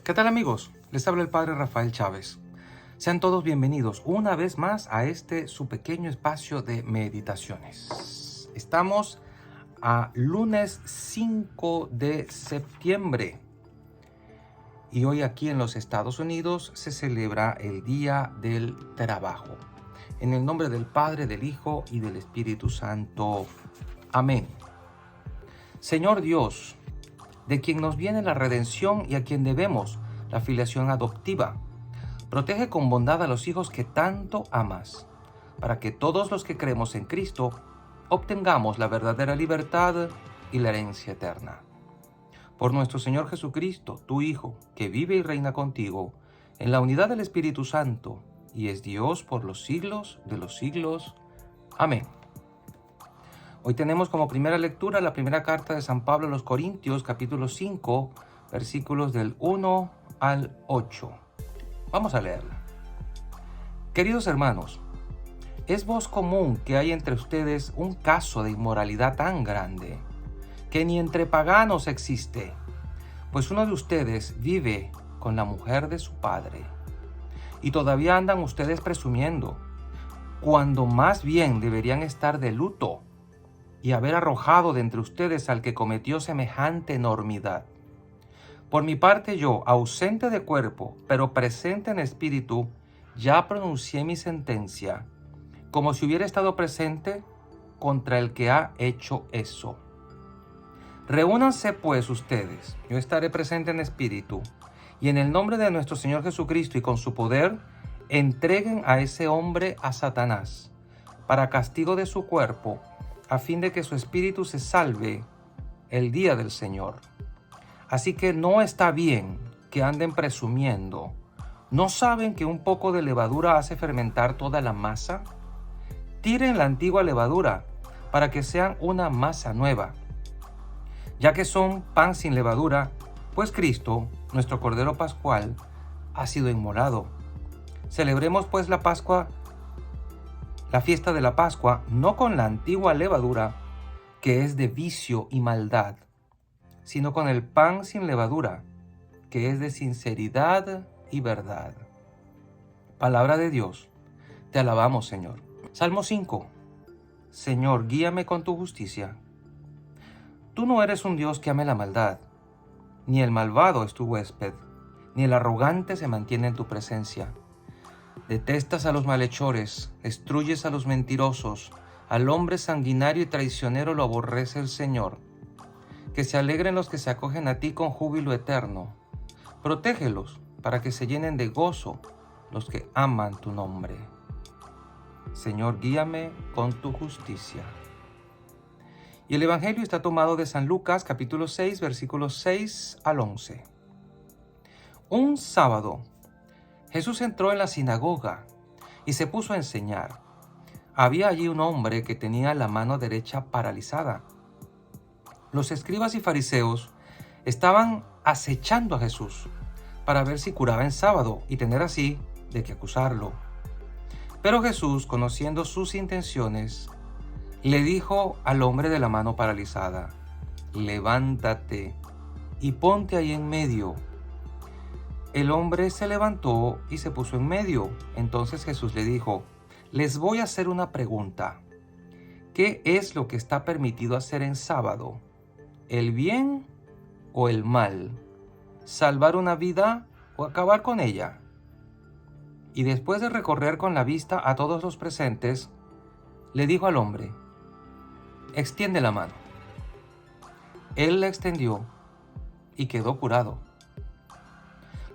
¿Qué tal amigos? Les habla el Padre Rafael Chávez. Sean todos bienvenidos una vez más a su pequeño espacio de meditaciones. Estamos a lunes 5 de septiembre y hoy aquí en los Estados Unidos se celebra el Día del Trabajo. En el nombre del Padre, del Hijo y del Espíritu Santo. Amén. Señor Dios, de quien nos viene la redención y a quien debemos la filiación adoptiva, protege con bondad a los hijos que tanto amas, para que todos los que creemos en Cristo obtengamos la verdadera libertad y la herencia eterna. Por nuestro Señor Jesucristo, tu Hijo, que vive y reina contigo, en la unidad del Espíritu Santo, y es Dios por los siglos de los siglos. Amén. Hoy tenemos como primera lectura la primera carta de San Pablo a los Corintios, capítulo 5, versículos del 1 al 8. Vamos a leerla. Queridos hermanos, es voz común que hay entre ustedes un caso de inmoralidad tan grande que ni entre paganos existe, pues uno de ustedes vive con la mujer de su padre. Y todavía andan ustedes presumiendo, cuando más bien deberían estar de luto y haber arrojado de entre ustedes al que cometió semejante enormidad. Por mi parte yo, ausente de cuerpo, pero presente en espíritu, ya pronuncié mi sentencia, como si hubiera estado presente contra el que ha hecho eso. Reúnanse pues ustedes, yo estaré presente en espíritu, y en el nombre de nuestro Señor Jesucristo y con su poder, entreguen a ese hombre a Satanás, para castigo de su cuerpo, a fin de que su espíritu se salve el día del Señor. Así que no está bien que anden presumiendo. ¿No saben que un poco de levadura hace fermentar toda la masa? Tiren la antigua levadura para que sean una masa nueva, ya que son pan sin levadura, pues Cristo, nuestro Cordero Pascual, ha sido inmolado. Celebremos pues la fiesta de la Pascua, no con la antigua levadura, que es de vicio y maldad, sino con el pan sin levadura, que es de sinceridad y verdad. Palabra de Dios, te alabamos, Señor. Salmo 5. Señor, guíame con tu justicia. Tú no eres un Dios que ame la maldad, ni el malvado es tu huésped, ni el arrogante se mantiene en tu presencia. Detestas a los malhechores, destruyes a los mentirosos, al hombre sanguinario y traicionero lo aborrece el Señor. Que se alegren los que se acogen a ti con júbilo eterno. Protégelos para que se llenen de gozo los que aman tu nombre. Señor, guíame con tu justicia. Y el Evangelio está tomado de San Lucas, capítulo 6, versículos 6 al 11. Un sábado, Jesús entró en la sinagoga y se puso a enseñar. Había allí un hombre que tenía la mano derecha paralizada. Los escribas y fariseos estaban acechando a Jesús para ver si curaba en sábado y tener así de qué acusarlo. Pero Jesús, conociendo sus intenciones, le dijo al hombre de la mano paralizada: levántate y ponte ahí en medio. El hombre se levantó y se puso en medio. Entonces Jesús le dijo: les voy a hacer una pregunta. ¿Qué es lo que está permitido hacer en sábado? ¿El bien o el mal? ¿Salvar una vida o acabar con ella? Y después de recorrer con la vista a todos los presentes, le dijo al hombre: extiende la mano. Él la extendió y quedó curado.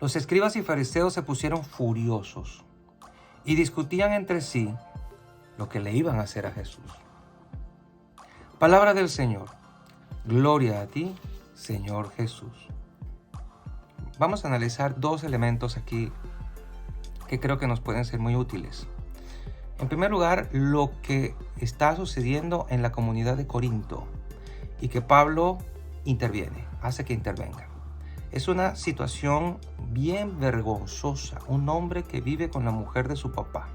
Los escribas y fariseos se pusieron furiosos y discutían entre sí lo que le iban a hacer a Jesús. Palabra del Señor. Gloria a ti, Señor Jesús. Vamos a analizar dos elementos aquí que creo que nos pueden ser muy útiles. En primer lugar, lo que está sucediendo en la comunidad de Corinto y que Pablo interviene, hace que intervenga. Es una situación bien vergonzosa. Un hombre que vive con la mujer de su papá.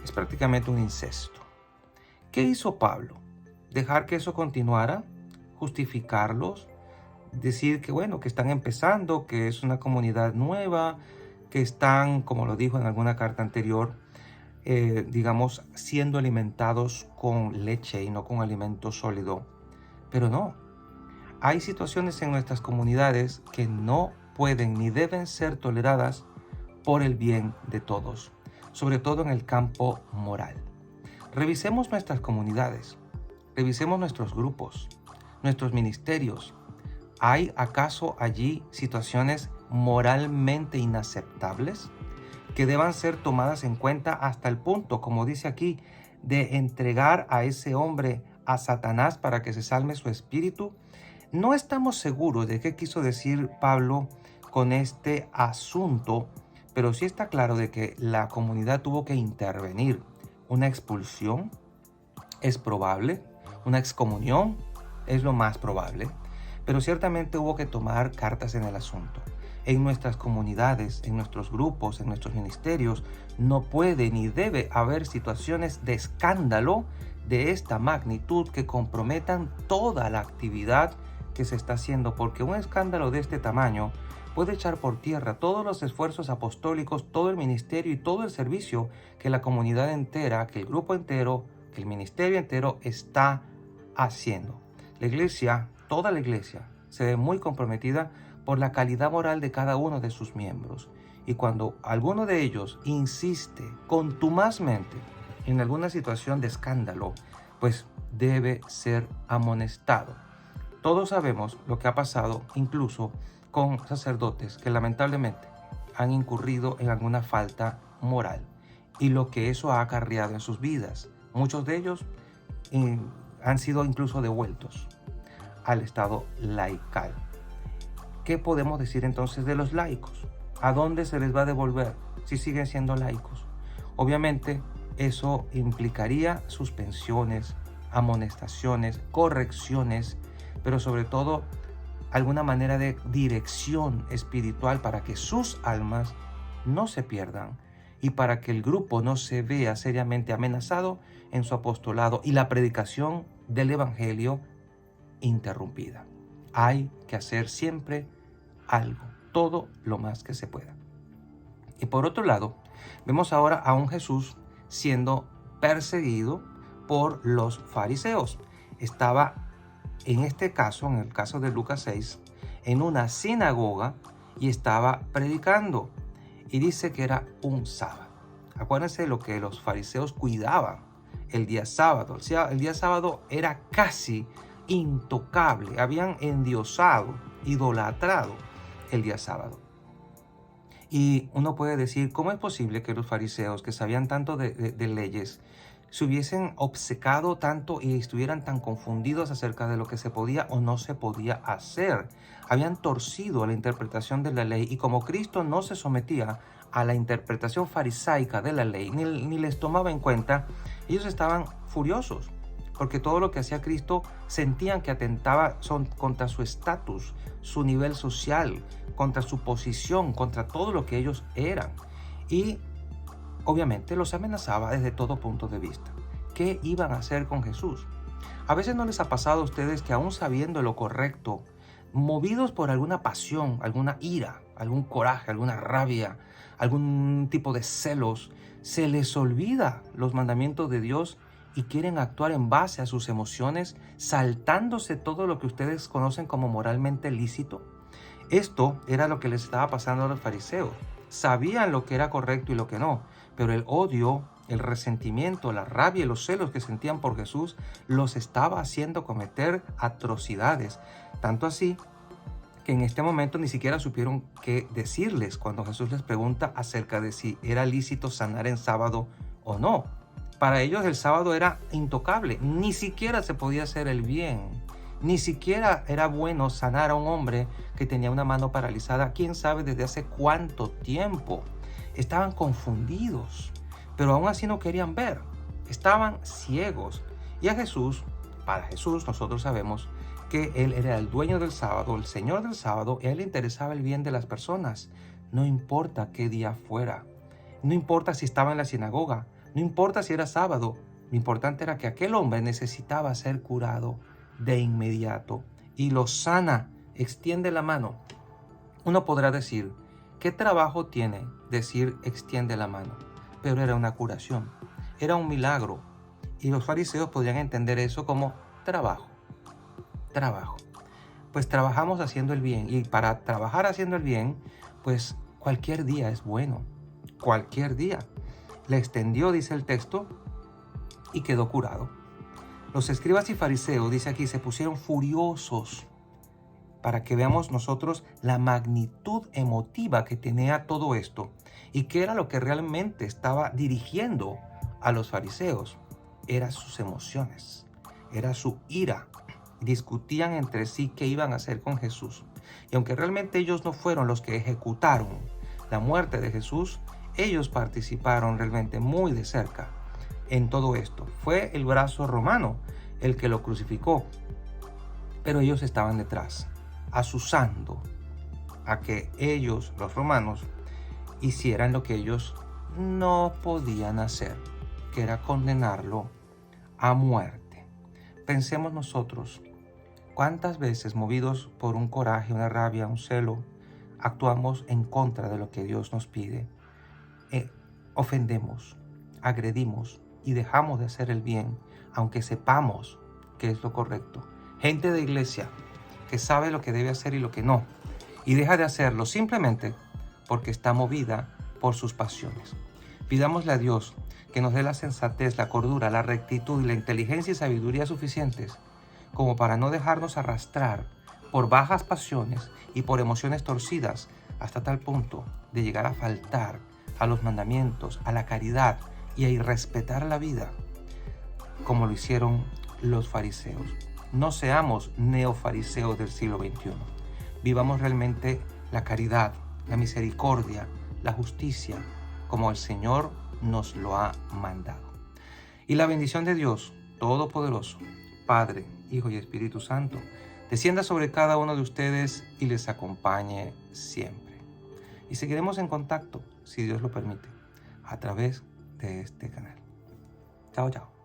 Es prácticamente un incesto. ¿Qué hizo Pablo? ¿Dejar que eso continuara? ¿Justificarlos? decir que bueno, que están empezando, que es una comunidad nueva, que están, como lo dijo en alguna carta anterior, digamos, siendo alimentados con leche y no con alimento sólido. Pero no, hay situaciones en nuestras comunidades que no pueden ni deben ser toleradas por el bien de todos, sobre todo en el campo moral. Revisemos nuestras comunidades, revisemos nuestros grupos, nuestros ministerios. ¿Hay acaso allí situaciones moralmente inaceptables que deban ser tomadas en cuenta hasta el punto, como dice aquí, de entregar a ese hombre a Satanás para que se salve su espíritu? No estamos seguros de qué quiso decir Pablo con este asunto, pero sí está claro de que la comunidad tuvo que intervenir. Una expulsión es probable, una excomunión es lo más probable, pero ciertamente hubo que tomar cartas en el asunto. En nuestras comunidades, en nuestros grupos, en nuestros ministerios, no puede ni debe haber situaciones de escándalo de esta magnitud que comprometan toda la actividad que se está haciendo, porque un escándalo de este tamaño puede echar por tierra todos los esfuerzos apostólicos, todo el ministerio y todo el servicio que la comunidad entera, que el grupo entero, que el ministerio entero está haciendo. La iglesia, toda la iglesia, se ve muy comprometida por la calidad moral de cada uno de sus miembros. Y cuando alguno de ellos insiste contumazmente en alguna situación de escándalo, pues debe ser amonestado. Todos sabemos lo que ha pasado incluso con sacerdotes que lamentablemente han incurrido en alguna falta moral y lo que eso ha acarreado en sus vidas. Muchos de ellos han sido incluso devueltos al estado laical. ¿Qué podemos decir entonces de los laicos? ¿A dónde se les va a devolver si siguen siendo laicos? Obviamente eso implicaría suspensiones, amonestaciones, correcciones, pero sobre todo alguna manera de dirección espiritual para que sus almas no se pierdan y para que el grupo no se vea seriamente amenazado en su apostolado y la predicación del evangelio interrumpida. Hay que hacer siempre algo, todo lo más que se pueda. Y por otro lado, vemos ahora a un Jesús siendo perseguido por los fariseos. Estaba en este caso, en el caso de Lucas 6, en una sinagoga y estaba predicando. Y dice que era un sábado. Acuérdense de lo que los fariseos cuidaban el día sábado. El día sábado era casi intocable. Habían endiosado, idolatrado el día sábado. Y uno puede decir, ¿cómo es posible que los fariseos, que sabían tanto de leyes, se hubiesen obcecado tanto y estuvieran tan confundidos acerca de lo que se podía o no se podía hacer? Habían torcido la interpretación de la ley y como Cristo no se sometía a la interpretación farisaica de la ley, ni les tomaba en cuenta, ellos estaban furiosos porque todo lo que hacía Cristo sentían que atentaba contra su estatus, su nivel social, contra su posición, contra todo lo que ellos eran. Y obviamente los amenazaba desde todo punto de vista. ¿Qué iban a hacer con Jesús? A veces no les ha pasado a ustedes que aún sabiendo lo correcto, movidos por alguna pasión, alguna ira, algún coraje, alguna rabia, algún tipo de celos, se les olvida los mandamientos de Dios y quieren actuar en base a sus emociones, saltándose todo lo que ustedes conocen como moralmente lícito? Esto era lo que les estaba pasando a los fariseos. Sabían lo que era correcto y lo que no, pero el odio, el resentimiento, la rabia y los celos que sentían por Jesús los estaba haciendo cometer atrocidades. Tanto así que en este momento ni siquiera supieron qué decirles cuando Jesús les pregunta acerca de si era lícito sanar en sábado o no. Para ellos el sábado era intocable, ni siquiera se podía hacer el bien. Ni siquiera era bueno sanar a un hombre que tenía una mano paralizada, quién sabe desde hace cuánto tiempo. Estaban confundidos, pero aún así no querían ver. Estaban ciegos. Y a Jesús, para Jesús nosotros sabemos que Él era el dueño del sábado, el Señor del sábado, y a Él le interesaba el bien de las personas. No importa qué día fuera, no importa si estaba en la sinagoga, no importa si era sábado, lo importante era que aquel hombre necesitaba ser curado de inmediato y lo sana extiende la mano. Uno podrá decir, ¿qué trabajo tiene decir extiende la mano? Pero era una curación, era un milagro. Y los fariseos podrían entender eso como trabajo. Pues trabajamos haciendo el bien. Y para trabajar haciendo el bien, pues cualquier día es bueno. Cualquier día. Le extendió, dice el texto, y quedó curado. Los escribas y fariseos, dice aquí, se pusieron furiosos para que veamos nosotros la magnitud emotiva que tenía todo esto y qué era lo que realmente estaba dirigiendo a los fariseos. Eran sus emociones, era su ira. Discutían entre sí qué iban a hacer con Jesús. Y aunque realmente ellos no fueron los que ejecutaron la muerte de Jesús, ellos participaron realmente muy de cerca en todo esto. Fue el brazo romano el que lo crucificó, pero ellos estaban detrás, asusando a que ellos, los romanos, hicieran lo que ellos no podían hacer, que era condenarlo a muerte. Pensemos nosotros, ¿cuántas veces, movidos por un coraje, una rabia, un celo, actuamos en contra de lo que Dios nos pide? Ofendemos, agredimos y dejamos de hacer el bien, aunque sepamos que es lo correcto. Gente de iglesia que sabe lo que debe hacer y lo que no, y deja de hacerlo simplemente porque está movida por sus pasiones. Pidámosle a Dios que nos dé la sensatez, la cordura, la rectitud y la inteligencia y sabiduría suficientes como para no dejarnos arrastrar por bajas pasiones y por emociones torcidas hasta tal punto de llegar a faltar a los mandamientos, a la caridad y a irrespetar la vida, como lo hicieron los fariseos. No seamos neofariseos del siglo XXI. Vivamos realmente la caridad, la misericordia, la justicia, como el Señor nos lo ha mandado. Y la bendición de Dios Todopoderoso, Padre, Hijo y Espíritu Santo, descienda sobre cada uno de ustedes y les acompañe siempre. Y seguiremos en contacto, si Dios lo permite, a través de este canal. Chao, chao.